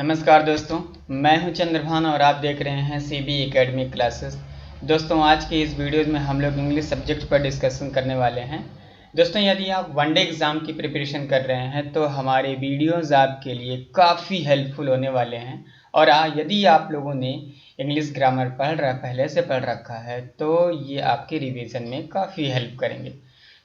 नमस्कार दोस्तों, मैं हूं चंद्रभान और आप देख रहे हैं CB एकेडमिक क्लासेस। दोस्तों, आज की इस वीडियो में हम लोग इंग्लिश सब्जेक्ट पर डिस्कशन करने वाले हैं। दोस्तों, यदि आप वनडे एग्ज़ाम की प्रिपरेशन कर रहे हैं तो हमारे वीडियोस आपके लिए काफ़ी हेल्पफुल होने वाले हैं। और यदि आप लोगों ने इंग्लिश ग्रामर पहले से पढ़ रखा है तो ये आपके रिवीजन में काफ़ी हेल्प करेंगे।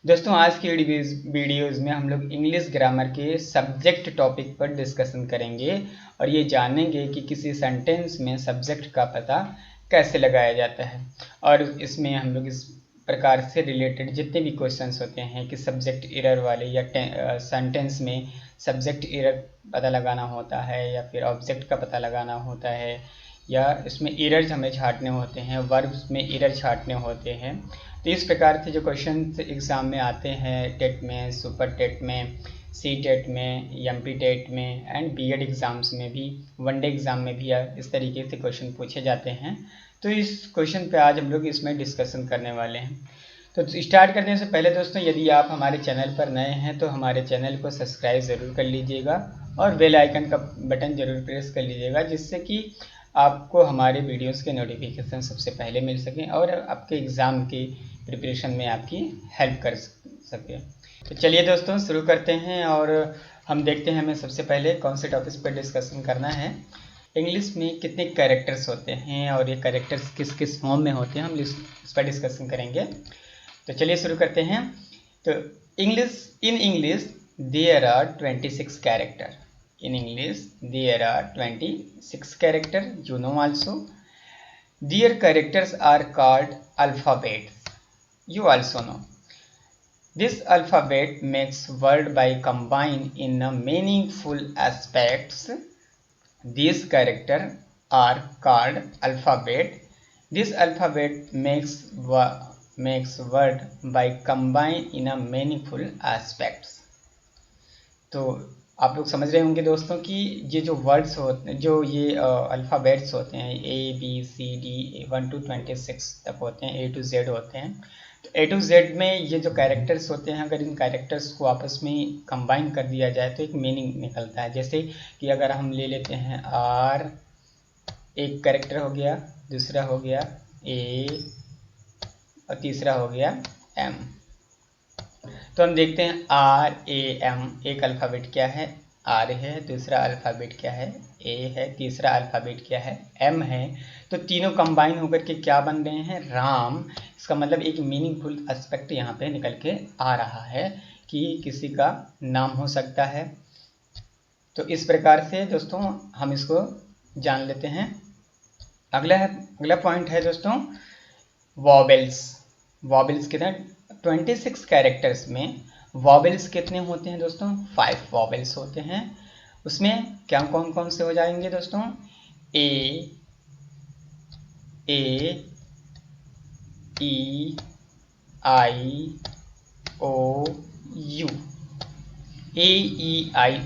दोस्तों, आज की वीडियोज़ में हम लोग इंग्लिश ग्रामर के सब्जेक्ट टॉपिक पर डिस्कशन करेंगे और ये जानेंगे कि किसी सेंटेंस में सब्जेक्ट का पता कैसे लगाया जाता है। और इसमें हम लोग इस प्रकार से रिलेटेड जितने भी क्वेश्चंस होते हैं कि सब्जेक्ट एरर वाले या सेंटेंस में सब्जेक्ट एरर पता लगाना होता है या फिर ऑब्जेक्ट का पता लगाना होता है या इसमें एरर्स हमें छांटने होते हैं, वर्ब्स में एरर छांटने होते हैं। तो इस प्रकार के जो क्वेश्चन एग्ज़ाम में आते हैं, टेट में, सुपर टेट में, सी टेट में, MP टेट में एंड BEd एग्ज़ाम्स में भी, वनडे एग्ज़ाम में भी इस तरीके से क्वेश्चन पूछे जाते हैं। तो इस क्वेश्चन पे आज हम लोग इसमें डिस्कशन करने वाले हैं। तो स्टार्ट करने से पहले दोस्तों, यदि आप हमारे चैनल पर नए हैं तो हमारे चैनल को सब्सक्राइब ज़रूर कर लीजिएगा और बेल आइकन का बटन ज़रूर प्रेस कर लीजिएगा, जिससे कि आपको हमारे वीडियोस के नोटिफिकेशन सबसे पहले मिल सकें और आपके एग्ज़ाम की प्रिपरेशन में आपकी हेल्प कर सके। तो चलिए दोस्तों, शुरू करते हैं और हम देखते हैं हमें सबसे पहले कौन से टॉपिक्स पर डिस्कशन करना है। इंग्लिश में कितने कैरेक्टर्स होते हैं और ये कैरेक्टर्स किस किस फॉर्म में होते हैं, हम इस पर डिस्कशन करेंगे। तो चलिए शुरू करते हैं। तो in English there are 26 character. In English, there are 26 characters. You know also. Their characters are called alphabets. You also know. This alphabet makes word by combine in a meaningful aspects. These characters are called alphabet. This alphabet makes word by combine in a meaningful aspects. तो आप लोग समझ रहे होंगे दोस्तों कि ये जो वर्ड्स होते हैं, जो ये अल्फ़ाबेट्स होते हैं, ABCD 1 to 26 तक होते हैं, A to Z होते हैं। तो A to Z में ये जो कैरेक्टर्स होते हैं, अगर इन कैरेक्टर्स को आपस में कंबाइन कर दिया जाए तो एक मीनिंग निकलता है। जैसे कि अगर हम ले लेते हैं R, एक कैरेक्टर हो गया, दूसरा हो गया A और तीसरा हो गया M। तो हम देखते हैं RAM, एक अल्फ़ाबेट क्या है, R है, दूसरा अल्फ़ाबेट क्या है, A है, तीसरा अल्फ़ाबेट क्या है, M है। तो तीनों कंबाइन होकर के क्या बन रहे हैं, राम। इसका मतलब एक मीनिंगफुल एस्पेक्ट यहाँ पे निकल के आ रहा है कि किसी का नाम हो सकता है। तो इस प्रकार से दोस्तों हम इसको जान लेते हैं। अगला पॉइंट है दोस्तों वॉवेल्स। वॉवेल्स कितने, 26 कैरेक्टर्स में वॉवेल्स कितने होते हैं दोस्तों, 5 वॉवेल्स होते हैं। उसमें क्या कौन से हो जाएंगे दोस्तों, A, E, I, O, U, A, E, I,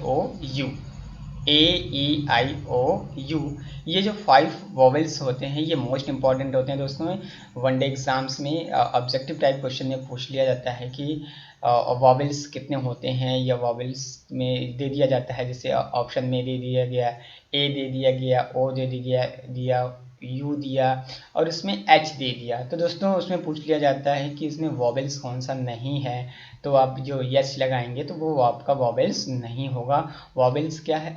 O, U। ये जो 5 वॉवेल्स होते हैं ये मोस्ट इंपॉर्टेंट होते हैं दोस्तों। वनडे एग्जाम्स में ऑब्जेक्टिव टाइप क्वेश्चन में पूछ लिया जाता है कि वॉवेल्स कितने होते हैं, या वॉवेल्स में दे दिया जाता है। जैसे ऑप्शन में दे दिया गया A, दे दिया गया O, दे दिया U दिया और इसमें H दे दिया। तो दोस्तों उसमें पूछ लिया जाता है कि इसमें वॉवेल्स कौन सा नहीं है, तो आप जो H लगाएंगे तो वो आपका वॉवेल्स नहीं होगा। वॉवेल्स क्या है,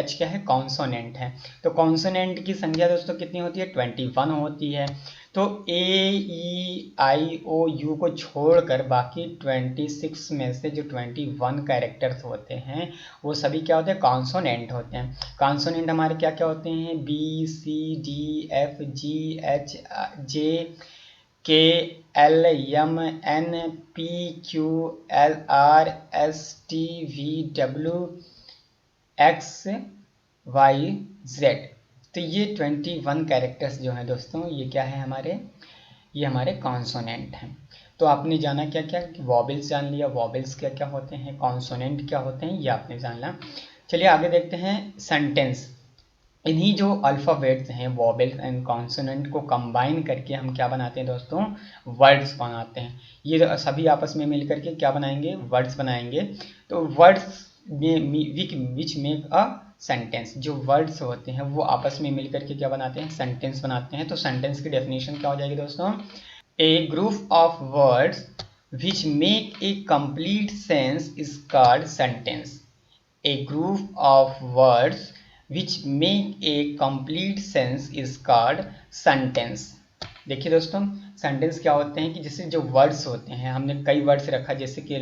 H क्या है, कॉन्सोनेंट है। तो कॉन्सोनेंट की संख्या दोस्तों कितनी होती है, 21 होती है। तो AEIOU को छोड़कर बाकी 26 में से जो 21 कैरेक्टर्स होते हैं वो सभी क्या होते हैं, कॉन्सोनेंट होते हैं। कॉन्सोनेंट हमारे क्या क्या होते हैं, BCDFGHLMNPQLRSTVWXYZ। तो ये 21 कैरेक्टर्स जो हैं दोस्तों, ये क्या है ये हमारे कॉन्सोनेंट हैं। तो आपने जाना क्या क्या, वॉवेल्स जान लिया, वॉवेल्स क्या क्या होते हैं, कॉन्सोनेंट क्या होते हैं, ये आपने जाना। चलिए आगे देखते हैं सेंटेंस। इन्हीं जो अल्फ़ाबेट्स हैं, वॉवेल्स एंड कॉन्सोनेंट को कंबाइन करके हम क्या बनाते हैं दोस्तों, वर्ड्स बनाते हैं। ये सभी आपस में मिल करके क्या बनाएंगे, वर्ड्स बनाएंगे। तो words which make a sentence. जो वर्ड्स होते हैं वो आपस में मिलकर के क्या बनाते हैं, सेंटेंस बनाते हैं। तो सेंटेंस की डेफिनेशन क्या हो जाएगी दोस्तों, a group of words which make a complete sense is called sentence. A group of words which make a complete sense is called sentence. देखिए दोस्तों, सेंटेंस क्या होते हैं कि जैसे जो वर्ड्स होते हैं, हमने कई वर्ड्स रखा, जैसे कि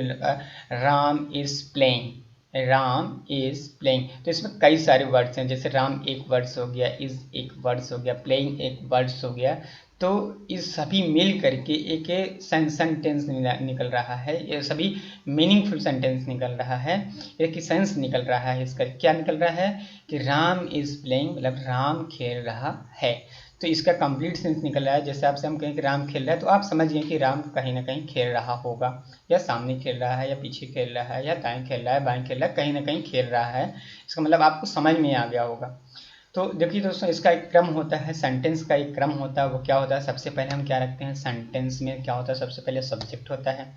Ram is playing, Ram is playing, तो इसमें कई सारे वर्ड्स हैं। जैसे राम एक वर्ड्स हो गया, इज एक वर्ड्स हो गया, प्लेइंग एक वर्ड्स हो गया। तो इस सभी मिल करके एक सेंटेंस निकल रहा है, ये सभी मीनिंगफुल सेंटेंस निकल रहा है, एक सेंस निकल रहा है। इसका क्या निकल रहा है कि राम इज प्लेइंग, मतलब राम खेल रहा है। तो इसका कंप्लीट सेंस निकल रहा है। जैसे आपसे हम कहें कि राम खेल रहा है, तो आप समझ गए कि राम कहीं ना कहीं खेल रहा होगा, या सामने खेल रहा है, या पीछे खेल रहा है, या दाएं खेल रहा है, बाएं खेल रहा है, कहीं ना कहीं खेल रहा है। इसका मतलब आपको समझ में आ गया होगा। तो देखिए दोस्तों, इसका एक क्रम होता है, सेंटेंस का एक क्रम होता है। वो क्या होता है, सबसे पहले हम क्या रखते हैं, सेंटेंस में क्या होता है, सबसे पहले सब्जेक्ट होता है,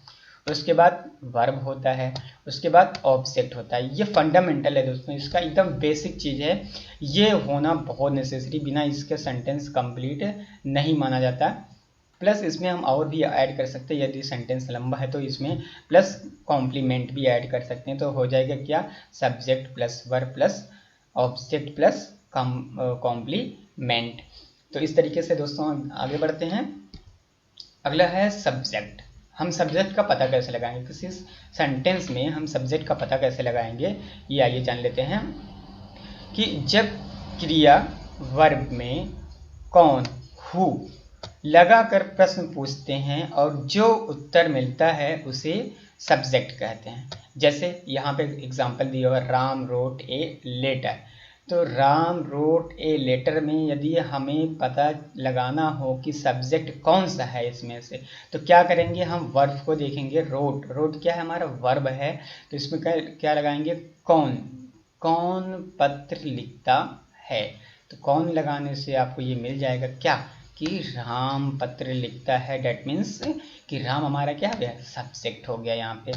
उसके बाद वर्ब होता है, उसके बाद ऑब्जेक्ट होता है। ये फंडामेंटल है दोस्तों, इसका एकदम बेसिक चीज़ है, ये होना बहुत नेसेसरी, बिना इसके सेंटेंस कंप्लीट नहीं माना जाता। प्लस इसमें हम और भी ऐड कर सकते हैं, यदि सेंटेंस लंबा है तो इसमें प्लस कॉम्प्लीमेंट भी ऐड कर सकते हैं। तो हो जाएगा क्या, subject plus verb plus object plus complement. तो इस तरीके से दोस्तों आगे बढ़ते हैं। अगला है सब्जेक्ट। हम सब्जेक्ट का पता कैसे लगाएंगे, किसी सेंटेंस में हम सब्जेक्ट का पता कैसे लगाएंगे, ये आइए जान लेते हैं। कि जब क्रिया वर्ब में कौन, हु लगाकर प्रश्न पूछते हैं और जो उत्तर मिलता है उसे सब्जेक्ट कहते हैं। जैसे यहाँ पे एग्जांपल दिया हुआ, राम रोट ए लेटर। तो राम रोट ए लेटर में यदि हमें पता लगाना हो कि सब्जेक्ट कौन सा है इसमें से, तो क्या करेंगे, हम वर्ब को देखेंगे। रोट, रोट क्या है, हमारा वर्ब है। तो इसमें क्या लगाएंगे, कौन, कौन पत्र लिखता है। तो कौन लगाने से आपको ये मिल जाएगा क्या, कि राम पत्र लिखता है। डेट मीन्स कि राम हमारा क्या हो गया, सब्जेक्ट हो गया यहाँ पे।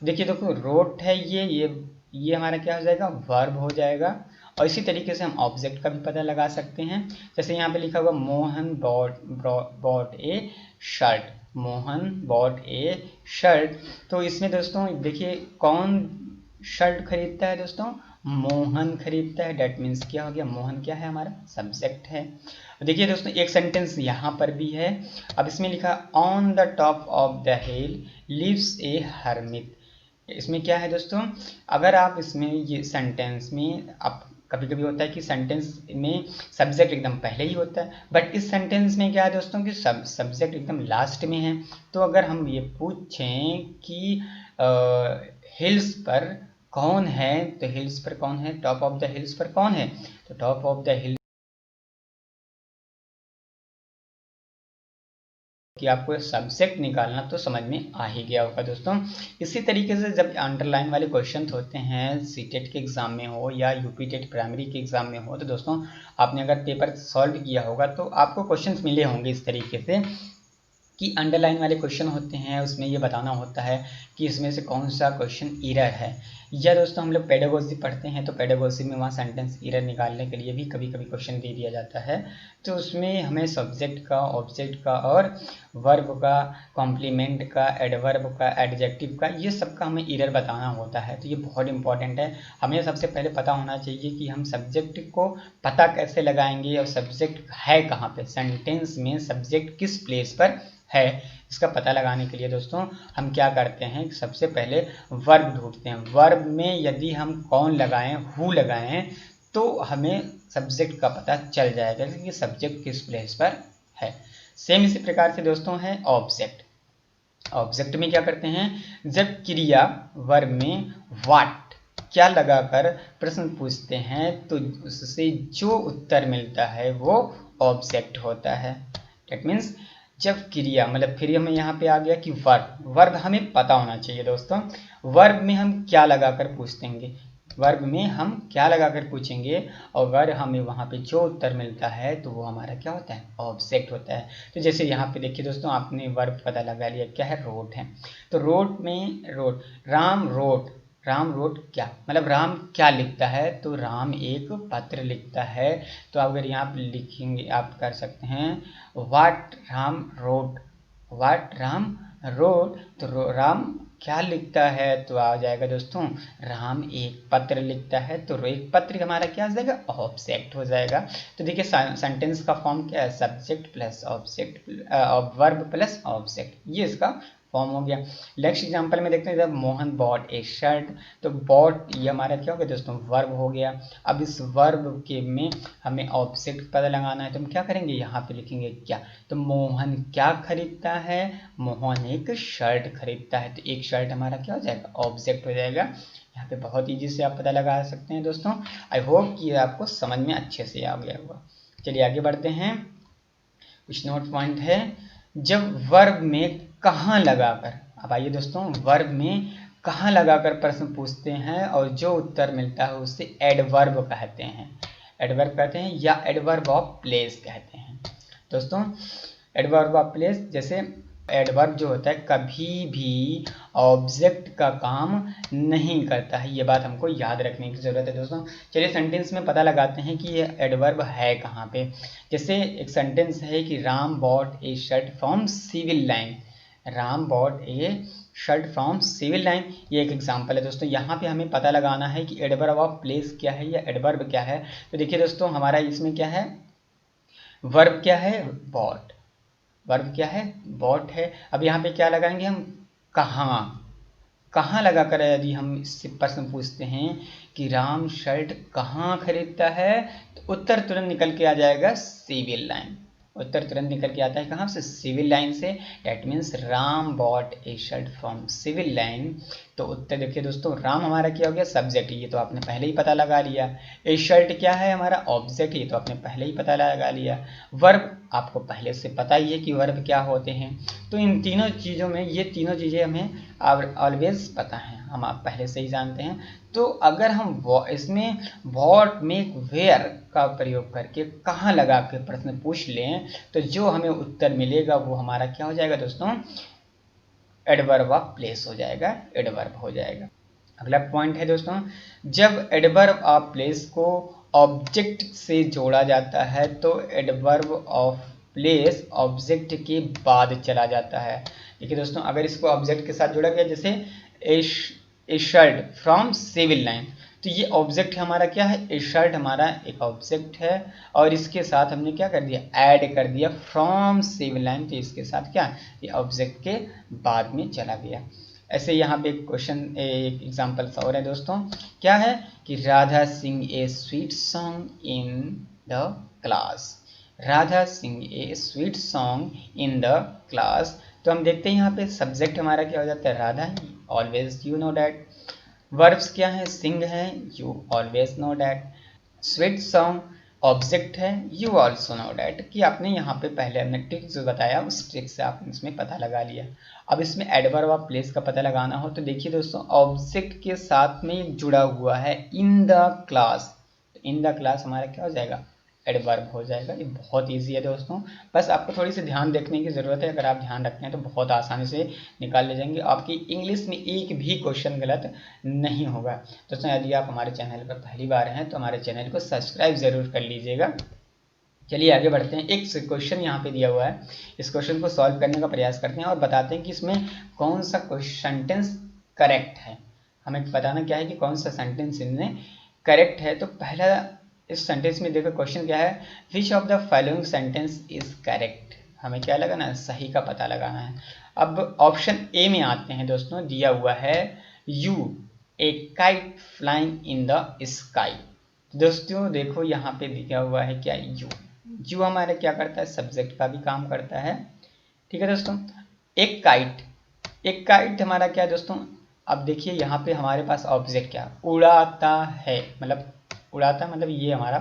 देखिए देखो, रोट है ये हमारा क्या हो जाएगा, वर्ब हो जाएगा। और इसी तरीके से हम ऑब्जेक्ट का भी पता लगा सकते हैं। जैसे यहाँ पे लिखा हुआ, Mohan bot a shirt, Mohan bot a shirt. तो इसमें दोस्तों देखिए, कौन शर्ट खरीदता है दोस्तों, मोहन खरीदता है। डेट मीन्स क्या हो गया, मोहन क्या है, हमारा सब्जेक्ट है। देखिए दोस्तों, एक सेंटेंस यहाँ पर भी है। अब इसमें लिखा, on the top of the hill lives a hermit. इसमें क्या है दोस्तों, अगर आप इसमें ये सेंटेंस में, आप कभी कभी होता है कि सेंटेंस में सब्जेक्ट एकदम पहले ही होता है, बट इस सेंटेंस में क्या है दोस्तों कि सब्जेक्ट एकदम लास्ट में है। तो अगर हम ये पूछें कि हिल्स पर कौन है, तो हिल्स पर कौन है, टॉप ऑफ द हिल्स पर कौन है, तो टॉप ऑफ द हिल्स कि आपको सब्जेक्ट निकालना तो समझ में आ ही गया होगा दोस्तों। इसी तरीके से जब अंडरलाइन वाले क्वेश्चन होते हैं, सीटेट के एग्जाम में हो या यूपी टेट प्राइमरी के एग्जाम में हो, तो दोस्तों आपने अगर पेपर सॉल्व किया होगा तो आपको क्वेश्चंस मिले होंगे इस तरीके से कि अंडरलाइन वाले क्वेश्चन होते हैं, उसमें ये बताना होता है कि इसमें से कौन सा क्वेश्चन एरर है। या दोस्तों हम लोग पेडागोजी पढ़ते हैं, तो पेडागोजी में वहाँ सेंटेंस एरर निकालने के लिए भी कभी कभी क्वेश्चन दे दिया जाता है। तो उसमें हमें सब्जेक्ट का, ऑब्जेक्ट का और वर्ब का, कॉम्प्लीमेंट का, एडवर्ब का, एडजेक्टिव का, ये सब का हमें एरर बताना होता है। तो ये बहुत इंपॉर्टेंट है। हमें सबसे पहले पता होना चाहिए कि हम सब्जेक्ट को पता कैसे लगाएंगे और सब्जेक्ट है कहाँ पे, सेंटेंस में सब्जेक्ट किस प्लेस पर है। इसका पता लगाने के लिए दोस्तों हम क्या करते हैं, सबसे पहले वर्ब ढूंढते हैं। वर्ब में यदि हम कौन लगाएं, हु लगाएं, तो हमें सब्जेक्ट का पता चल जाएगा कि सब्जेक्ट किस प्लेस पर है। सेम इसी प्रकार से दोस्तों है ऑब्जेक्ट। ऑब्जेक्ट में क्या करते हैं, जब क्रिया वर्ब में व्हाट क्या लगाकर प्रश्न पूछते हैं तो उससे जो उत्तर मिलता है वो ऑब्जेक्ट होता है। दैट मीन्स जब क्रिया, मतलब फिर हमें यहाँ पे आ गया कि वर्ब, वर्ब हमें पता होना चाहिए दोस्तों। वर्ब में हम क्या लगाकर पूछेंगे, वर्ब में हम क्या लगाकर पूछेंगे और अगर हमें वहाँ पे जो उत्तर मिलता है तो वो हमारा क्या होता है, ऑब्जेक्ट होता है। तो जैसे यहाँ पे देखिए दोस्तों, आपने वर्ब पता लगा लिया, क्या है, रोट है। तो रोट में, wrote, Ram wrote Ram wrote क्या, मतलब राम क्या लिखता है, तो राम एक पत्र लिखता है। तो अगर यहाँ आप लिखेंगे, आप कर सकते हैं what Ram wrote, what Ram wrote, तो राम क्या लिखता है, तो आ जाएगा दोस्तों राम एक पत्र लिखता है। तो एक पत्र हमारा क्या हो जाएगा, ऑब्जेक्ट हो जाएगा। तो देखिए सेंटेंस का फॉर्म क्या है, subject plus object, verb plus object, ये इसका फॉर्म हो गया। नेक्स्ट एग्जांपल में देखते हैं, जब मोहन बॉट ए शर्ट, तो बॉट ये हमारा क्या हो गया दोस्तों, वर्ब हो गया। अब इस वर्ब के में हमें ऑब्जेक्ट पता लगाना है, तो हम क्या करेंगे, यहाँ पे लिखेंगे क्या, तो मोहन क्या खरीदता है, मोहन एक शर्ट खरीदता है। तो एक शर्ट हमारा क्या हो जाएगा, ऑब्जेक्ट हो जाएगा। यहाँ पे बहुत ईजी से आप पता लगा सकते हैं दोस्तों। आई होप कि आपको समझ में अच्छे से आ गया होगा। चलिए आगे बढ़ते हैं। कुछ नोट पॉइंट है, जब वर्ब में कहाँ लगाकर, अब आइए दोस्तों, वर्ब में कहाँ लगाकर प्रश्न पूछते हैं और जो उत्तर मिलता है उसे एडवर्ब कहते हैं। एडवर्ब कहते हैं या एडवर्ब ऑफ प्लेस कहते हैं दोस्तों। एडवर्ब ऑफ प्लेस, जैसे एडवर्ब जो होता है कभी भी ऑब्जेक्ट का काम नहीं करता है, ये बात हमको याद रखने की ज़रूरत है दोस्तों। चलिए सेंटेंस में पता लगाते हैं कि ये एडवर्ब है कहाँ पे। जैसे एक सेंटेंस है कि Ram bought a shirt from Civil Line, Ram bought a shirt from Civil Line, ये एक एग्जांपल है दोस्तों। यहाँ पे हमें पता लगाना है कि एडवर्ब ऑफ प्लेस क्या है या एडवर्ब क्या है। तो देखिए दोस्तों, हमारा इसमें क्या है, वर्ब क्या है, बॉट, वर्ब क्या है, बॉट है। अब यहाँ पे क्या लगाएंगे हम, कहाँ, कहाँ लगा कर यदि हम इससे प्रश्न पूछते हैं कि राम शर्ट कहाँ खरीदता है, तो उत्तर तुरंत निकल के आ जाएगा सिविल लाइन। उत्तर तुरंत निकल के आता है कहाँ से, सिविल लाइन से। That means Ram bought a shirt from Civil Line. तो उत्तर देखिए दोस्तों, राम हमारा क्या हो गया, सब्जेक्ट, ये तो आपने पहले ही पता लगा लिया। ए शर्ट क्या है हमारा, ऑब्जेक्ट, ये तो आपने पहले ही पता लगा लिया। वर्ब आपको पहले से पता ही है कि वर्ब क्या होते हैं। तो इन तीनों चीज़ों में, ये तीनों चीज़ें हमें ऑलवेज पता हैं, हम आप पहले से ही जानते हैं। तो अगर हम इसमें व्हाट मेक वेयर का प्रयोग करके कहाँ लगा के प्रश्न पूछ लें, तो जो हमें उत्तर मिलेगा वो हमारा क्या हो जाएगा दोस्तों, एडवर्ब ऑफ प्लेस हो जाएगा, एडवर्ब हो जाएगा। अगला पॉइंट है दोस्तों, जब एडवर्ब ऑफ प्लेस को ऑब्जेक्ट से जोड़ा जाता है तो एडवर्ब ऑफ प्लेस ऑब्जेक्ट के बाद चला जाता है। देखिए दोस्तों, अगर इसको ऑब्जेक्ट के साथ जोड़ा गया, जैसे a shirt from Civil Line, तो ये ऑब्जेक्ट हमारा क्या है, ए शर्ट हमारा एक ऑब्जेक्ट है, और इसके साथ हमने क्या कर दिया, ऐड कर दिया फ्रॉम सिविल लाइन, तो इसके साथ क्या, ये ऑब्जेक्ट के बाद में चला गया। ऐसे यहाँ पे एक क्वेश्चन, एक एग्जाम्पल और है दोस्तों, क्या है कि Radha sing a sweet song in the class, Radha sing a sweet song in the class. तो हम देखते हैं यहाँ पे सब्जेक्ट हमारा क्या हो जाता है, Radha, always you know that. Verbs क्या है, सिंग है, you always know that. Sweet song object है, यू ऑल्सो नो डैट, कि आपने यहाँ पे पहले हमने ट्रिक जो बताया उस ट्रिक से आपने इसमें पता लगा लिया। अब इसमें एडवर्ब ऑफ प्लेस का पता लगाना हो, तो देखिए दोस्तों, ऑब्जेक्ट के साथ में जुड़ा हुआ है इन द क्लास, तो इन द क्लास हमारा क्या हो जाएगा, एडवर्ब हो जाएगा। ये बहुत इजी है दोस्तों, बस आपको थोड़ी सी ध्यान रखने की ज़रूरत है। अगर आप ध्यान रखते हैं तो बहुत आसानी से निकाल ले जाएंगे, आपकी इंग्लिश में एक भी क्वेश्चन गलत नहीं होगा। दोस्तों, यदि आप हमारे चैनल पर पहली बार हैं तो हमारे चैनल को सब्सक्राइब ज़रूर कर लीजिएगा। चलिए आगे बढ़ते हैं। एक क्वेश्चन यहाँ पे दिया हुआ है, इस क्वेश्चन को सॉल्व करने का प्रयास करते हैं और बताते हैं कि इसमें कौन सा सेंटेंस करेक्ट है। हमें बताना क्या है कि कौन सा सेंटेंस इनमें करेक्ट है। तो पहला इस सेंटेंस में देखो क्वेश्चन क्या है, which of the following sentence is correct, हमें क्या लगाना है, सही का पता लगाना है। अब ऑप्शन ए में आते हैं दोस्तों, दिया हुआ है U A kite flying in the sky. दोस्तों देखो यहाँ पे दिया हुआ है क्या, यू, यू हमारे क्या करता है, सब्जेक्ट का भी काम करता है, ठीक है दोस्तों। एक काइट हमारा क्या है दोस्तों, अब देखिए यहाँ पे हमारे पास ऑब्जेक्ट क्या, उड़ाता है, मतलब उड़ाता मतलब ये हमारा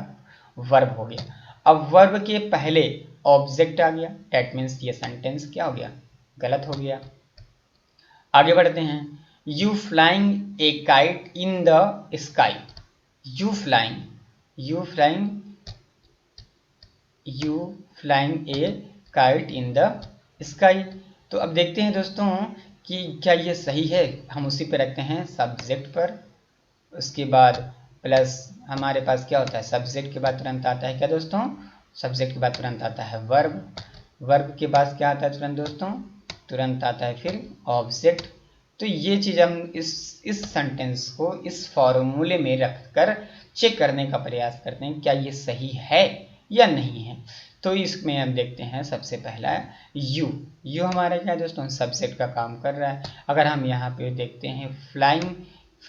वर्ब हो गया। अब वर्ब के पहले ऑब्जेक्ट आ गया, डैट मीन्स ये सेंटेंस क्या हो गया, गलत हो गया। आगे बढ़ते हैं, you flying A kite in the sky, you flying A kite in the sky. तो अब देखते हैं दोस्तों कि क्या ये सही है, हम उसी पे रखते हैं सब्जेक्ट पर। उसके बाद प्लस हमारे पास क्या होता है, सब्जेक्ट के बाद तुरंत आता है क्या दोस्तों, सब्जेक्ट के बाद तुरंत आता है वर्ब, वर्ब के बाद क्या आता है तुरंत दोस्तों, तुरंत आता है फिर ऑब्जेक्ट। तो ये चीज़ हम इस सेंटेंस को इस फॉर्मूले में रखकर चेक करने का प्रयास करते हैं क्या ये सही है या नहीं है। तो इसमें हम देखते हैं सबसे पहला यू, यू हमारा क्या है दोस्तों, सब्जेक्ट का काम कर रहा है। अगर हम यहाँ पे देखते हैं फ्लाइंग,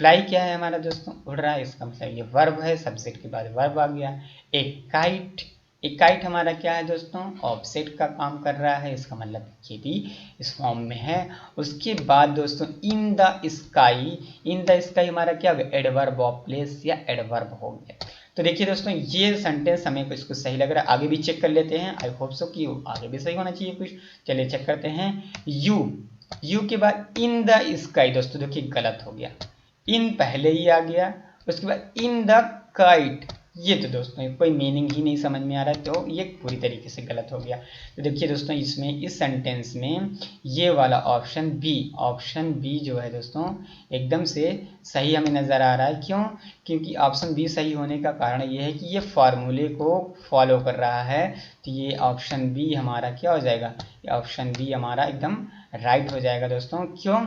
फ्लाई क्या है हमारा दोस्तों, उड़ रहा है, इसका मतलब ये वर्ब है, सब्जेक्ट के बाद वर्ब आ गया। एक काइट, एक काइट हमारा क्या है दोस्तों, ऑब्जेक्ट का काम कर रहा है, इसका मतलब ये भी इस फॉर्म में है। उसके बाद दोस्तों in the sky, in the sky हमारा क्या हो गया, एडवर्ब ऑफ प्लेस या एडवर्ब हो गया। तो देखिए दोस्तों ये सेंटेंस हमें कुछ सही लग रहा है, आगे भी चेक कर लेते हैं, आई होप सो कि आगे भी सही होना चाहिए कुछ। चलिए चेक करते हैं। यू, यू के बाद इन द स्काई, दोस्तों देखिए गलत हो गया, इन पहले ही आ गया, उसके बाद इन द काइट, ये तो दोस्तों कोई मीनिंग ही नहीं समझ में आ रहा है, तो ये पूरी तरीके से गलत हो गया। तो देखिए दोस्तों इसमें इस सेंटेंस में ये वाला ऑप्शन बी, ऑप्शन बी जो है दोस्तों एकदम से सही हमें नज़र आ रहा है। क्यों, क्योंकि ऑप्शन बी सही होने का कारण ये है कि ये फार्मूले को फॉलो कर रहा है। तो ये ऑप्शन बी हमारा क्या हो जाएगा, ये ऑप्शन बी हमारा एकदम राइट हो जाएगा दोस्तों। क्यों,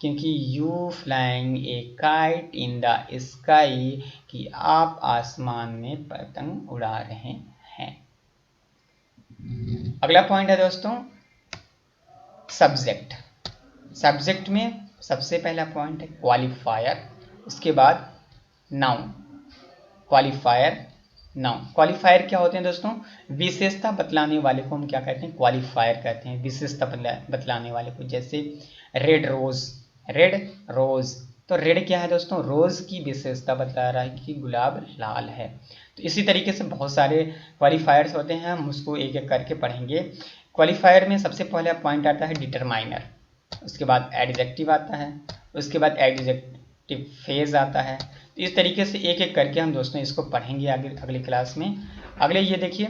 क्योंकि you flying A kite in the sky, कि आप आसमान में पतंग उड़ा रहे हैं। अगला पॉइंट है दोस्तों सब्जेक्ट, सब्जेक्ट में सबसे पहला पॉइंट है क्वालिफायर, उसके बाद नाउन, क्वालिफायर नाउन। क्वालिफायर क्या होते हैं दोस्तों, विशेषता बतलाने वाले को हम क्या कहते हैं, क्वालिफायर कहते हैं, विशेषता बतलाने वाले को। जैसे रेड रोज, रेड रोज, तो रेड क्या है दोस्तों, रोज की विशेषता बता रहा है कि गुलाब लाल है। तो इसी तरीके से बहुत सारे क्वालिफायर्स होते हैं, हम उसको एक एक करके पढ़ेंगे। क्वालिफायर में सबसे पहला पॉइंट आता है डिटरमाइनर, उसके बाद एडजेक्टिव आता है, उसके बाद एडजेक्टिव फेज आता है। तो इस तरीके से एक एक करके हम दोस्तों इसको पढ़ेंगे आगे अगली क्लास में। अगले ये देखिए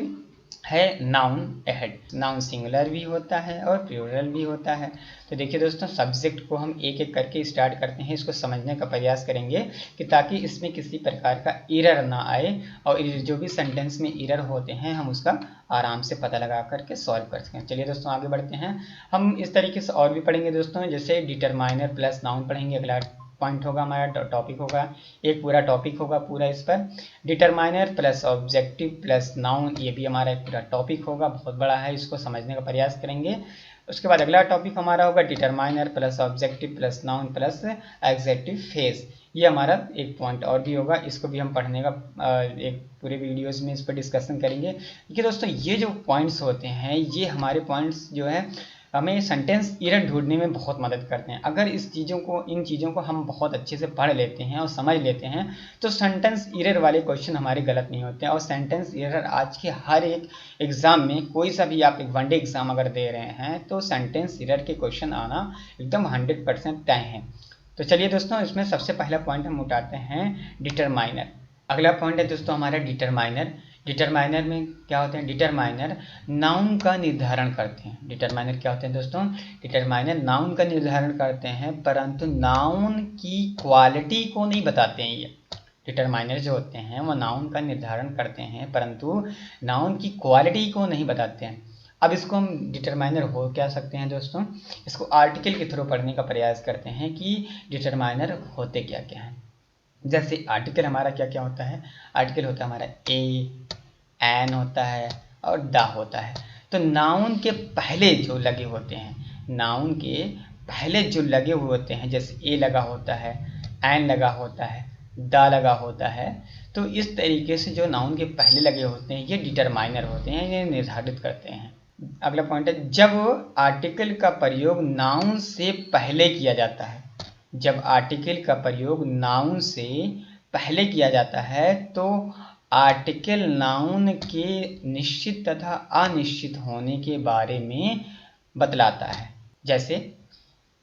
है नाउन एहेड, नाउन सिंगुलर भी होता है और प्लूरल भी होता है। तो देखिए दोस्तों सब्जेक्ट को हम एक एक करके स्टार्ट करते हैं, इसको समझने का प्रयास करेंगे कि ताकि इसमें किसी प्रकार का एरर ना आए, और जो भी सेंटेंस में एरर होते हैं हम उसका आराम से पता लगा करके सॉल्व कर सकें। चलिए दोस्तों आगे बढ़ते हैं, हम इस तरीके से और भी पढ़ेंगे दोस्तों, जैसे डिटरमाइनर प्लस नाउन पढ़ेंगे, अगला पॉइंट होगा हमारा टॉपिक होगा, एक पूरा टॉपिक होगा पूरा इस पर। Determiner plus objective plus noun, ये भी हमारा एक पूरा टॉपिक होगा, बहुत बड़ा है, इसको समझने का प्रयास करेंगे। उसके बाद अगला टॉपिक हमारा होगा determiner plus objective plus noun plus adjective phase, ये हमारा एक पॉइंट और भी होगा, इसको भी हम पढ़ने का एक पूरे वीडियोस में इस पर डिस्कशन करेंगे। देखिए दोस्तों ये जो पॉइंट्स होते हैं, ये हमारे पॉइंट्स जो है हमें सेंटेंस एरर ढूंढने में बहुत मदद करते हैं। अगर इन चीज़ों को हम बहुत अच्छे से पढ़ लेते हैं और समझ लेते हैं तो सेंटेंस एरर वाले क्वेश्चन हमारे गलत नहीं होते हैं। और सेंटेंस एरर आज के हर एक एग्जाम में, कोई सा भी आप एक वनडे एग्जाम अगर दे रहे हैं तो सेंटेंस एरर के क्वेश्चन आना एकदम 100% तय है। तो चलिए दोस्तों इसमें सबसे पहला पॉइंट हम उठाते हैं डिटरमाइनर। अगला पॉइंट है दोस्तों हमारा डिटरमाइनर। डिटरमाइनर में क्या होते हैं, डिटरमाइनर नाउन का निर्धारण करते हैं। डिटरमाइनर क्या होते हैं दोस्तों, डिटरमाइनर नाउन का निर्धारण करते हैं, परंतु नाउन की क्वालिटी को नहीं बताते हैं। ये डिटरमाइनर जो होते हैं वो नाउन का निर्धारण करते हैं, परंतु नाउन की क्वालिटी को नहीं बताते हैं। अब इसको हम डिटरमाइनर हो क्या सकते हैं दोस्तों, इसको आर्टिकल के थ्रू पढ़ने का प्रयास करते हैं कि डिटरमाइनर होते क्या क्या हैं। जैसे आर्टिकल हमारा क्या क्या होता है, आर्टिकल होता है हमारा ए, एन होता है और द होता है। तो नाउन के पहले जो लगे होते हैं, नाउन के पहले जो लगे हुए होते हैं, जैसे ए लगा होता है, एन लगा होता है, द लगा होता है, तो इस तरीके से जो नाउन के पहले लगे होते हैं ये डिटरमाइनर होते हैं, ये निर्धारित करते हैं। अगला पॉइंट है जब आर्टिकल का प्रयोग नाउन से पहले किया जाता है, जब आर्टिकल का प्रयोग नाउन से पहले किया जाता है तो आर्टिकल नाउन के निश्चित तथा अनिश्चित होने के बारे में बतलाता है। जैसे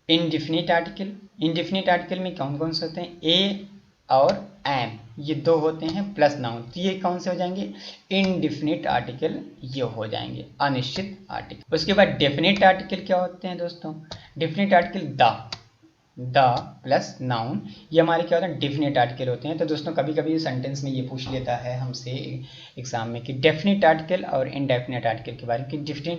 इनडिफिनिट आर्टिकल, इनडिफिनिट आर्टिकल में कौन कौन से होते हैं, ए और एम, ये दो होते हैं प्लस नाउन, तो ये कौन से हो जाएंगे, इनडिफिनिट आर्टिकल ये हो जाएंगे, अनिश्चित आर्टिकल। उसके बाद डेफिनिट आर्टिकल क्या होते हैं दोस्तों, definite article the plus noun, ये हमारे क्या होता है, डेफिनेट आर्टिकल होते हैं। तो दोस्तों कभी कभी सेंटेंस में ये पूछ लेता है हमसे एग्जाम में कि डेफिनेट आर्टिकल और इनडेफिनेट आर्टिकल के बारे में, कि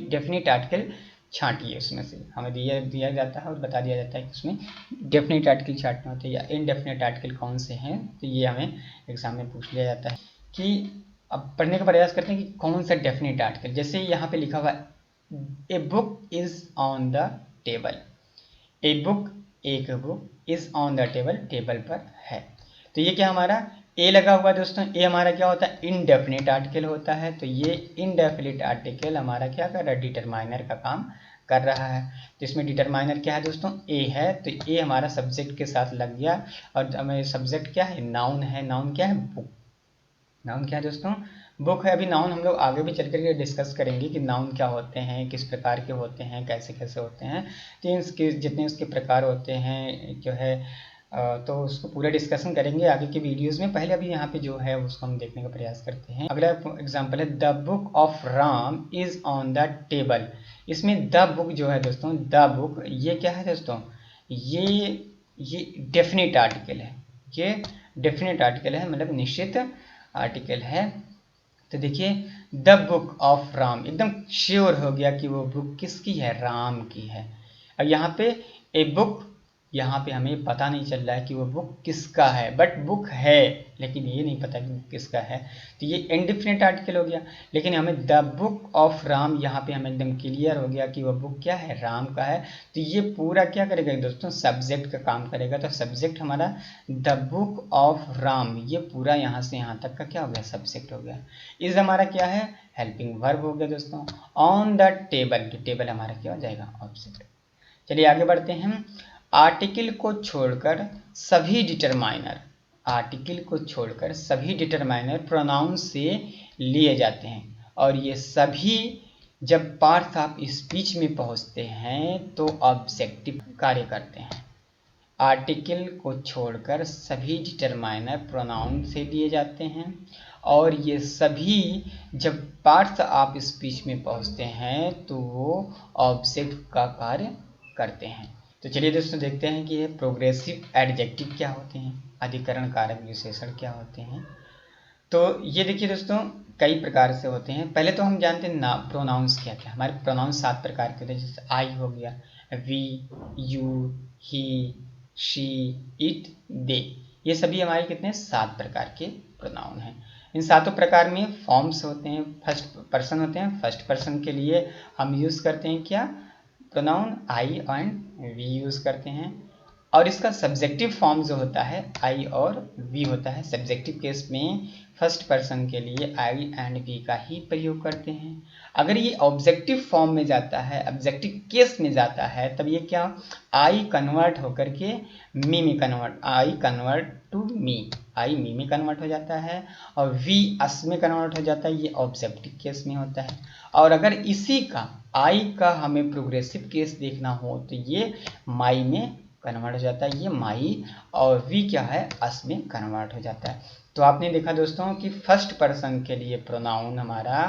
डेफिनेट आर्टिकल छांटिए, उसमें से हमें दिया जाता है और बता दिया जाता है कि उसमें डेफिनेट आर्टिकल छांटने होते हैं या इनडेफिनेट आर्टिकल कौन से हैं। तो ये हमें एग्जाम में पूछ लिया जाता है कि अब पढ़ने का प्रयास करते हैं कि कौन सा डेफिनेट आर्टिकल, जैसे यहाँ पे लिखा हुआ a book is on the table, a book एक book is on the table, table पर है। तो ये क्या हमारा ए लगा हुआ है दोस्तों, ए हमारा क्या होता है, इनडेफिनिट आर्टिकल होता है। तो ये इनडेफिनिट आर्टिकल हमारा क्या कर रहा है, डिटरमाइनर का काम कर रहा है। तो इसमें डिटरमाइनर क्या है दोस्तों, ए है, तो ए हमारा सब्जेक्ट के साथ लग गया। और हमें सब्जेक्ट क्या है, नाउन है, नाउन क्या है, बुक, नाउन क्या है दोस्तों, बुक है। अभी नाउन हम लोग आगे भी चल करके डिस्कस करेंगे कि नाउन क्या होते हैं, किस प्रकार के होते हैं, कैसे कैसे होते हैं। तो इसके जितने उसके प्रकार होते हैं जो है तो उसको पूरा डिस्कशन करेंगे आगे की वीडियोस में। पहले अभी यहाँ पे जो है उसको हम देखने का प्रयास करते हैं। अगला एग्जांपल है the book of Ram is on the table. इसमें द बुक जो है दोस्तों, द बुक ये क्या है दोस्तों, ये डेफिनेट आर्टिकल है, ये डेफिनेट आर्टिकल है, मतलब निश्चित आर्टिकल है। तो देखिए द बुक ऑफ राम, एकदम श्योर हो गया कि वो बुक किसकी है, राम की है। अब यहाँ पे ए बुक, यहाँ पे हमें पता नहीं चल रहा है कि वो बुक किसका है, बट बुक है, लेकिन ये नहीं पता कि किसका है। तो ये इनडिफिनिट आर्टिकल हो गया। लेकिन हमें द बुक ऑफ राम, यहाँ पे हमें एकदम क्लियर हो गया कि वो बुक क्या है, राम का है। तो ये पूरा क्या करेगा दोस्तों, सब्जेक्ट का काम करेगा। तो सब्जेक्ट हमारा द बुक ऑफ राम, ये पूरा यहाँ से यहाँ तक का क्या हो गया, सब्जेक्ट हो गया। इज हमारा क्या है, हेल्पिंग वर्ब हो गया दोस्तों। ऑन द टेबल, तो टेबल हमारा क्या हो जाएगा, ऑब्जेक्ट। चलिए आगे बढ़ते हैं। आर्टिकल को छोड़कर सभी डिटरमाइनर, आर्टिकल को छोड़कर सभी डिटरमाइनर प्रोनाउन से लिए जाते हैं, और ये सभी जब पार्ट्स ऑफ स्पीच में पहुंचते हैं तो ऑब्जेक्टिव कार्य करते हैं। आर्टिकल को छोड़कर सभी डिटरमाइनर प्रोनाउन से लिए जाते हैं, और ये सभी जब पार्ट्स ऑफ स्पीच में पहुंचते हैं तो वो ऑब्जेक्ट का कार्य करते हैं। तो चलिए दोस्तों देखते हैं कि ये प्रोग्रेसिव एडजेक्टिव क्या होते हैं, अधिकरण कारक विशेषण क्या होते हैं। तो ये देखिए दोस्तों कई प्रकार से होते हैं। पहले तो हम जानते हैं ना प्रोनाउंस क्या क्या, हमारे प्रोनाउंस 7 प्रकार के होते हैं। जैसे आई हो गया, we, you, he, she, it, they, ये सभी हमारे कितने 7 प्रकार के प्रोनाउन हैं। इन सातों प्रकार में फॉर्म्स होते हैं, फर्स्ट पर्सन होते हैं। फर्स्ट पर्सन के लिए हम यूज़ करते हैं क्या, pronoun I and we use करते हैं। और इसका सब्जेक्टिव फॉर्म जो होता है आई और वी होता है। सब्जेक्टिव केस में फर्स्ट पर्सन के लिए आई एंड वी का ही प्रयोग करते हैं। अगर ये ऑब्जेक्टिव फॉर्म में जाता है, ऑब्जेक्टिव केस में जाता है, तब ये क्या, आई कन्वर्ट होकर के मी में convert, I convert to me, I me में कन्वर्ट हो जाता है, और वी अस में कन्वर्ट हो जाता है। ये ऑब्जेक्टिव केस में होता है। और अगर इसी का आई का हमें प्रोग्रेसिव केस देखना हो तो ये माई में कन्वर्ट हो जाता है, ये माई, और वी क्या है, अस में कन्वर्ट हो जाता है। तो आपने देखा दोस्तों कि फर्स्ट पर्सन के लिए प्रोनाउन हमारा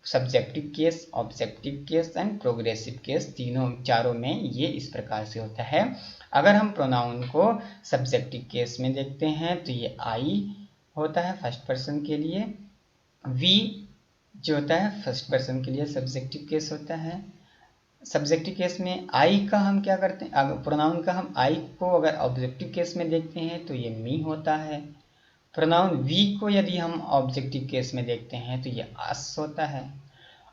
subjective case, objective case and progressive case, तीनों चारों में ये इस प्रकार से होता है। अगर हम प्रोनाउन को सब्जेक्टिव केस में देखते हैं तो ये आई होता है फर्स्ट पर्सन के लिए, वी जो होता है फर्स्ट पर्सन के लिए सब्जेक्टिव केस होता है। सब्जेक्टिव केस में आई का हम क्या करते हैं, प्रोनाउन का हम आई को अगर ऑब्जेक्टिव केस में देखते हैं तो ये मी होता है। प्रोनाउन वी को यदि हम ऑब्जेक्टिव केस में देखते हैं तो ये अस होता है।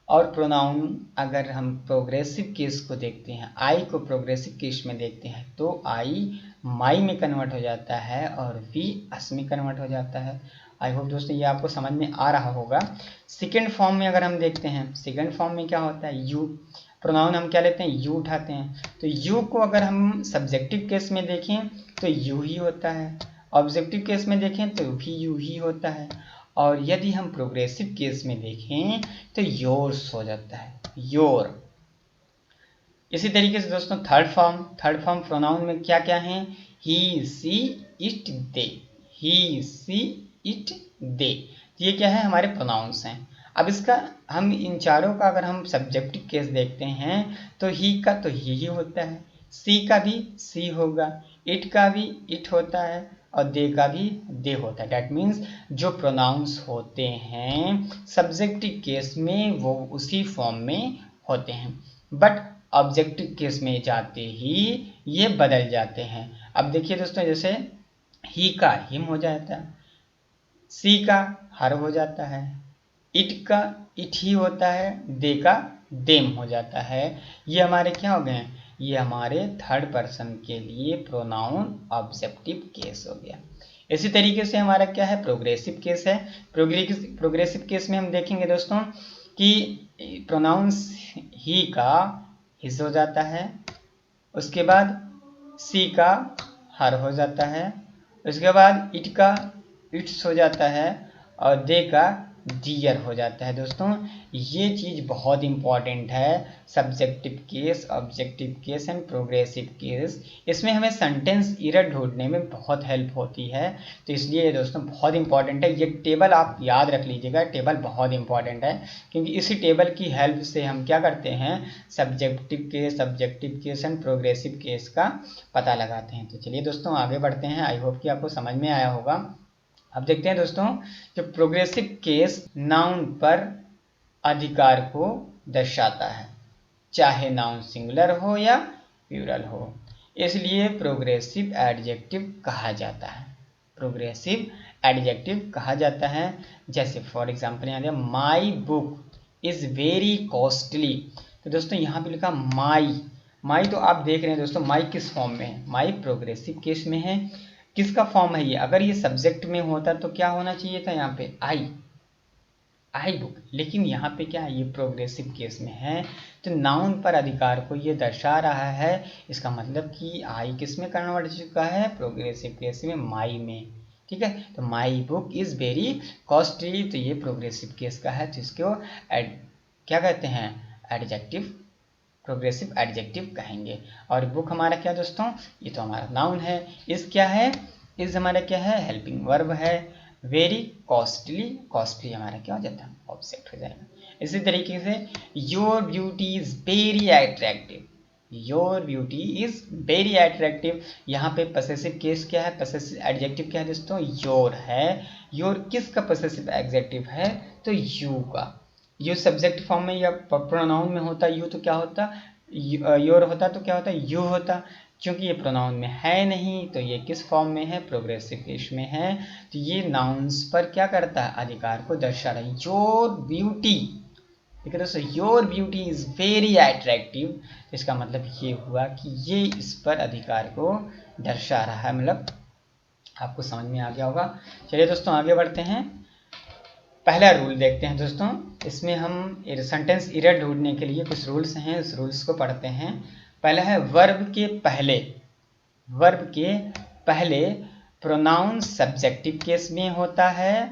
और प्रोनाउन अगर हम प्रोग्रेसिव केस को देखते हैं, आई को प्रोग्रेसिव केस में देखते हैं तो आई माई में कन्वर्ट हो जाता है और वी अस में कन्वर्ट हो जाता है। आई होप दोस्तों ये आपको समझ में आ रहा होगा। सेकेंड फॉर्म में अगर हम देखते हैं, सेकेंड फॉर्म में क्या होता है, यू, प्रोनाउन हम क्या लेते हैं, यू उठाते हैं। तो यू को अगर हम सब्जेक्टिव केस में देखें तो यू ही होता है, ऑब्जेक्टिव केस में देखें तो भी यू ही होता है, और यदि हम प्रोग्रेसिव केस में देखें तो योर्स हो जाता है, योर। इसी तरीके से दोस्तों थर्ड फॉर्म प्रोनाउन में क्या क्या है, ही, सी, it, they, he, C, it, they. ये क्या है, हमारे प्रोनाउंस हैं। अब इसका हम इन चारों का अगर हम सब्जेक्टिव केस देखते हैं तो ही का तो ही होता है, सी का भी सी होगा, इट का भी इट होता है और दे का भी दे होता है। डैट मीन्स जो प्रोनाउंस होते हैं सब्जेक्टिव केस में वो उसी फॉर्म में होते हैं, बट ऑब्जेक्टिव केस में जाते ही ये बदल जाते हैं। अब देखिए दोस्तों, जैसे ही का हिम हो जाता है, सी का हर हो जाता है, इट का इट ही होता है, दे का देम हो जाता है। ये हमारे क्या हो गए, ये हमारे थर्ड पर्सन के लिए प्रोनाउन ऑब्जेक्टिव केस हो गया। इसी तरीके से हमारा क्या है, प्रोग्रेसिव केस है। प्रोग्रेसिव केस में हम देखेंगे दोस्तों कि प्रोनाउंस ही का हिज हो जाता है, उसके बाद सी का हर हो जाता है, उसके बाद इट का इट्स हो जाता है और दे का डियर हो जाता है। दोस्तों ये चीज़ बहुत इंपॉर्टेंट है, subjective case, objective case and progressive case. इसमें हमें सेंटेंस एरर ढूंढने में बहुत हेल्प होती है, तो इसलिए ये दोस्तों बहुत इंपॉर्टेंट है। ये टेबल आप याद रख लीजिएगा, टेबल बहुत इंपॉर्टेंट है, क्योंकि इसी टेबल की हेल्प से हम क्या करते हैं, subjective case, objective case and progressive case का पता लगाते हैं। तो चलिए दोस्तों आगे बढ़ते हैं, आई होप कि आपको समझ में आया होगा। अब देखते हैं दोस्तों, जो प्रोग्रेसिव केस नाउन पर अधिकार को दर्शाता है, चाहे नाउन सिंगुलर हो या प्लूरल हो, इसलिए प्रोग्रेसिव एडजेक्टिव कहा जाता है। प्रोग्रेसिव एडजेक्टिव कहा जाता है। जैसे फॉर एग्जांपल यहाँ दिया, my book is very costly. तो दोस्तों यहाँ पे लिखा माई, माई तो आप देख रहे हैं दोस्तों, माई किस फॉर्म में है, माई प्रोग्रेसिव केस में है। किसका फॉर्म है ये, अगर ये सब्जेक्ट में होता तो क्या होना चाहिए था, यहाँ पे आई बुक, लेकिन यहाँ पे क्या है, ये प्रोग्रेसिव केस में है, तो नाउन पर अधिकार को ये दर्शा रहा है। इसका मतलब कि आई किस में कन्वर्ट हो चुका है, प्रोग्रेसिव केस में, माई में। ठीक है, तो my book is very costly, तो ये प्रोग्रेसिव केस का है, तो इसको क्या कहते हैं, एडजेक्टिव, प्रोग्रेसिव एडजेक्टिव कहेंगे। और बुक हमारा क्या दोस्तों, ये तो हमारा नाउन है। इस क्या है, इस हमारा क्या है, हेल्पिंग वर्ब है। वेरी कॉस्टली, कॉस्टली हमारा क्या हो जाता है, ऑब्जेक्ट हो जाएगा। इसी तरीके से your beauty is very attractive, your beauty is very attractive, यहाँ पे पसेसिव केस क्या है, पसेसिव एडजेक्टिव क्या है दोस्तों, योर है। योर किसका पसेसिव एडजेक्टिव है, तो यू का। यू सब्जेक्ट फॉर्म में या प्रोनाउन में होता यू, तो क्या होता, योर होता तो क्या होता, यू होता। क्योंकि ये प्रोनाउन में है नहीं, तो ये किस फॉर्म में है, प्रोग्रेसिव केस में है। तो ये नाउन्स पर क्या करता है, अधिकार को दर्शा रहा है। योर ब्यूटी, ठीक है दोस्तों, your beauty is very attractive, इसका मतलब ये हुआ कि ये इस पर अधिकार को दर्शा रहा है, मतलब आपको समझ में आ गया होगा। चलिए दोस्तों आगे बढ़ते हैं, पहला रूल देखते हैं दोस्तों। इसमें हम सेंटेंस एरर ढूंढने के लिए कुछ रूल्स हैं, उस रूल्स को पढ़ते हैं। पहला है, वर्ब के पहले, वर्ब के पहले प्रोनाउन सब्जेक्टिव केस में होता है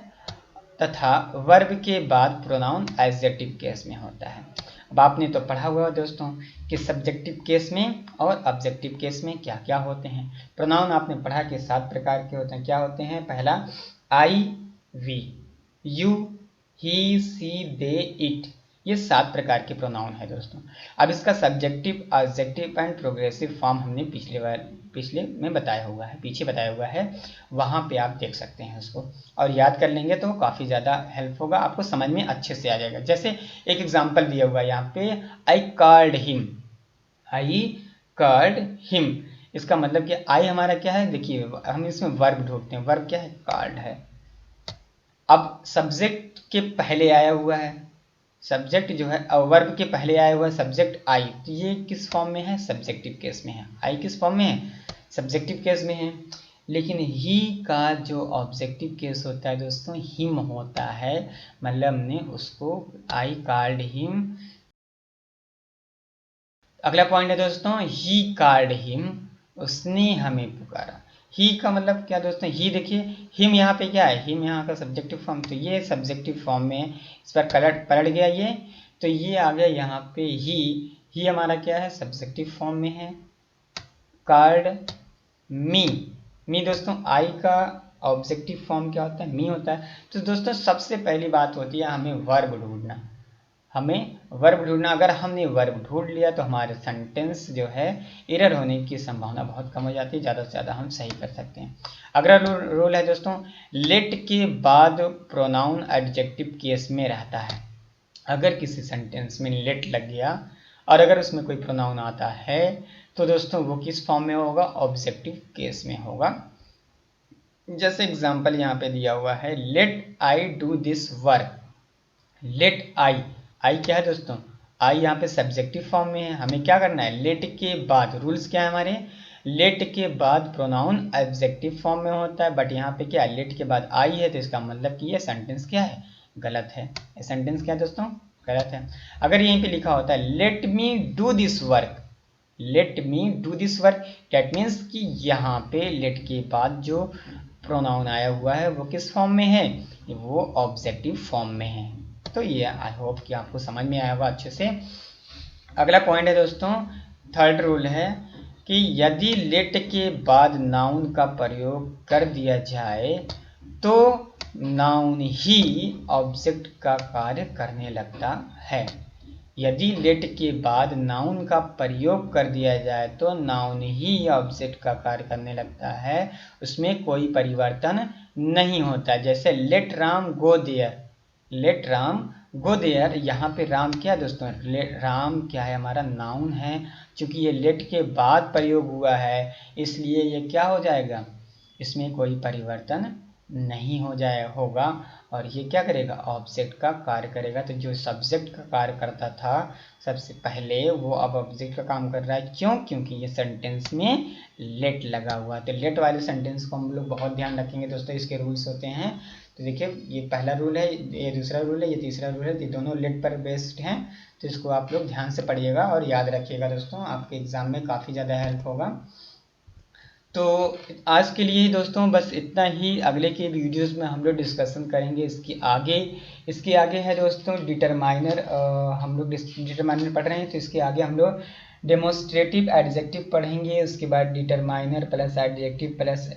तथा वर्ब के बाद प्रोनाउन एडजेक्टिव केस में होता है। अब आपने तो पढ़ा हुआ दोस्तों कि सब्जेक्टिव केस में और ऑब्जेक्टिव केस में क्या क्या होते हैं। प्रोनाउन आपने पढ़ा कि 7 प्रकार के होते हैं। क्या होते हैं, पहला I, we, you, he, she, they, it, ये 7 प्रकार के प्रोनाउन है दोस्तों। अब इसका subjective, objective and progressive form हमने पिछले में बताया हुआ है, पीछे बताया हुआ है, वहाँ पे आप देख सकते हैं उसको, और याद कर लेंगे तो काफ़ी ज़्यादा हेल्प होगा, आपको समझ में अच्छे से आ जाएगा। जैसे एक एग्जांपल दिया हुआ है यहाँ पे, I called him, I called him, इसका मतलब कि आई हमारा क्या है, देखिए हम इसमें वर्ब ढूंढते हैं, वर्ब क्या है, कॉल्ड है। अब सब्जेक्ट के पहले आया हुआ है, सब्जेक्ट जो है वर्ब के पहले आया हुआ सब्जेक्ट आई, तो ये किस फॉर्म में है, सब्जेक्टिव केस में है। आई किस फॉर्म में है, सब्जेक्टिव केस में है। लेकिन ही का जो ऑब्जेक्टिव केस होता है दोस्तों, हिम होता है, मतलब हमने उसको आई कॉल्ड हिम। अगला पॉइंट है दोस्तों, ही कॉल्ड हिम, उसने हमें पुकारा। ही का मतलब क्या दोस्तों, ही देखिए, हिम यहाँ पे क्या है, हिम यहाँ का सब्जेक्टिव फॉर्म, तो ये सब्जेक्टिव फॉर्म में इस पर पलट गया ये, तो ये आ गया यहाँ पे ही हमारा क्या है, सब्जेक्टिव फॉर्म में है। कॉल्ड मी, मी दोस्तों आई का ऑब्जेक्टिव फॉर्म क्या होता है, मी होता है। तो दोस्तों सबसे पहली बात होती है हमें वर्ब ढूंढना, अगर हमने वर्ब ढूंढ लिया तो हमारे सेंटेंस जो है एरर होने की संभावना बहुत कम हो जाती है, ज़्यादा से ज़्यादा हम सही कर सकते हैं। अगला रूल है दोस्तों, लेट के बाद प्रोनाउन एडजेक्टिव केस में रहता है। अगर किसी सेंटेंस में लेट लग गया और अगर उसमें कोई प्रोनाउन आता है तो दोस्तों वो किस फॉर्म में होगा, ऑब्जेक्टिव केस में होगा। जैसे एग्जांपल यहाँ पे दिया हुआ है, let I do this work. Let I क्या है दोस्तों, आई यहाँ पे सब्जेक्टिव फॉर्म में है। हमें क्या करना है, लेट के बाद, रूल्स क्या है हमारे, लेट के बाद प्रोनाउन एब्जेक्टिव फॉर्म में होता है, बट यहाँ पे क्या है, लेट के बाद आई है, तो इसका मतलब कि ये सेंटेंस क्या है, गलत है। ये सेंटेंस क्या है दोस्तों, गलत है। अगर यहीं पे लिखा होता है let me do this work, let me do this work, that means कि यहाँ पे लेट के बाद जो प्रोनाउन आया हुआ है वो किस फॉर्म में है, वो ऑब्जेक्टिव फॉर्म में है। तो ये आई होप कि आपको समझ में आया होगा अच्छे से। अगला पॉइंट है दोस्तों, थर्ड रूल है कि यदि लेट के बाद नाउन का प्रयोग कर दिया जाए तो नाउन ही ऑब्जेक्ट का कार्य करने लगता है। यदि लेट के बाद नाउन का प्रयोग कर दिया जाए तो नाउन ही ऑब्जेक्ट का कार्य करने लगता है, उसमें कोई परिवर्तन नहीं होता। जैसे let Ram go there, let Ram go there, यहाँ पे राम क्या है दोस्तों, राम क्या है, हमारा नाउन है। चूंकि ये लेट के बाद प्रयोग हुआ है इसलिए ये क्या हो जाएगा, इसमें कोई परिवर्तन नहीं होगा और ये क्या करेगा, ऑब्जेक्ट का कार्य करेगा। तो जो सब्जेक्ट का कार्य करता था सबसे पहले वो अब ऑब्जेक्ट का काम कर रहा है। क्यों, क्योंकि ये सेंटेंस में लेट लगा हुआ। तो लेट वाले सेंटेंस को हम लोग बहुत ध्यान रखेंगे दोस्तों, इसके रूल्स होते हैं। तो देखिए ये पहला रूल है, ये दूसरा रूल है, ये तीसरा रूल है, ये दोनों लेट पर बेस्ड हैं। तो इसको आप लोग ध्यान से पढ़िएगा और याद रखिएगा दोस्तों, आपके एग्जाम में काफ़ी ज़्यादा हेल्प होगा। तो आज के लिए दोस्तों बस इतना ही। अगले के वीडियोस में हम लोग डिस्कशन करेंगे इसके आगे है दोस्तों डिटरमाइनर। हम लोग डिटरमाइनर पढ़ रहे हैं तो इसके आगे हम लोग डेमोस्ट्रेटिव एडजेक्टिव पढ़ेंगे, उसके बाद determiner plus adjective plus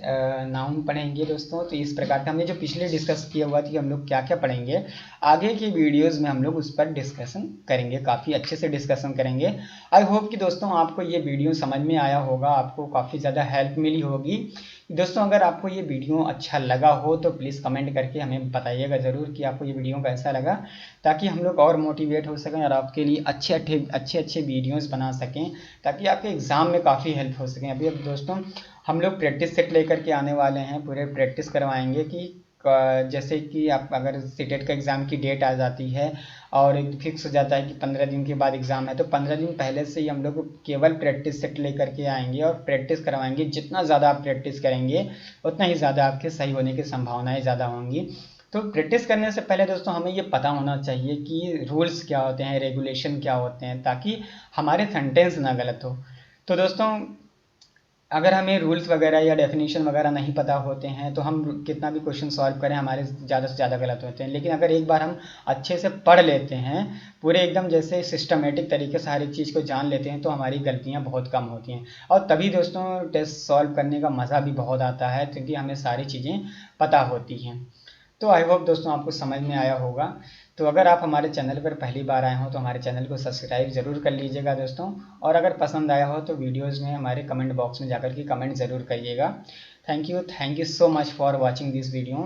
noun पढ़ेंगे दोस्तों। तो इस प्रकार का हमने जो पिछले डिस्कस किया हुआ था कि हम लोग क्या क्या पढ़ेंगे, आगे के वीडियोस में हम लोग उस पर डिस्कशन करेंगे, काफ़ी अच्छे से डिस्कशन करेंगे। आई होप कि दोस्तों आपको ये वीडियो समझ में आया होगा, आपको काफ़ी ज़्यादा हेल्प मिली होगी। दोस्तों अगर आपको ये वीडियो अच्छा लगा हो तो प्लीज़ कमेंट करके हमें बताइएगा ज़रूर कि आपको ये वीडियो कैसा लगा, ताकि हम लोग और मोटिवेट हो सकें और आपके लिए अच्छे वीडियोस बना सकें, ताकि आपके एग्ज़ाम में काफ़ी हेल्प हो सकें। अभी अब दोस्तों हम लोग प्रैक्टिस सेट लेकर के आने वाले हैं, पूरे प्रैक्टिस करवाएंगे कि जैसे कि आप अगर सीटेट का एग्ज़ाम की डेट आ जाती है और फिक्स हो जाता है कि 15 दिन के बाद एग्ज़ाम है, तो 15 दिन पहले से ही हम लोग केवल प्रैक्टिस सेट लेकर के आएंगे और प्रैक्टिस करवाएंगे। जितना ज़्यादा आप प्रैक्टिस करेंगे उतना ही ज़्यादा आपके सही होने की संभावनाएं ज़्यादा होंगी। तो प्रैक्टिस करने से पहले दोस्तों हमें ये पता होना चाहिए कि रूल्स क्या होते हैं, रेगुलेशन क्या होते हैं, ताकि हमारे सेंटेंस ना गलत हो। तो दोस्तों अगर हमें रूल्स वगैरह या डेफिनेशन वगैरह नहीं पता होते हैं तो हम कितना भी क्वेश्चन सॉल्व करें हमारे ज़्यादा से ज़्यादा गलत होते हैं। लेकिन अगर एक बार हम अच्छे से पढ़ लेते हैं, पूरे एकदम जैसे सिस्टमेटिक तरीके से हर एक चीज़ को जान लेते हैं, तो हमारी गलतियां बहुत कम होती हैं और तभी दोस्तों टेस्ट सॉल्व करने का मज़ा भी बहुत आता है, क्योंकि हमें सारी चीज़ें पता होती हैं। तो आई होप दोस्तों आपको समझ में आया होगा। तो अगर आप हमारे चैनल पर पहली बार आए हो तो हमारे चैनल को सब्सक्राइब ज़रूर कर लीजिएगा दोस्तों, और अगर पसंद आया हो तो वीडियोस में हमारे कमेंट बॉक्स में जाकर के कमेंट ज़रूर करिएगा। Thank you so much for watching this video.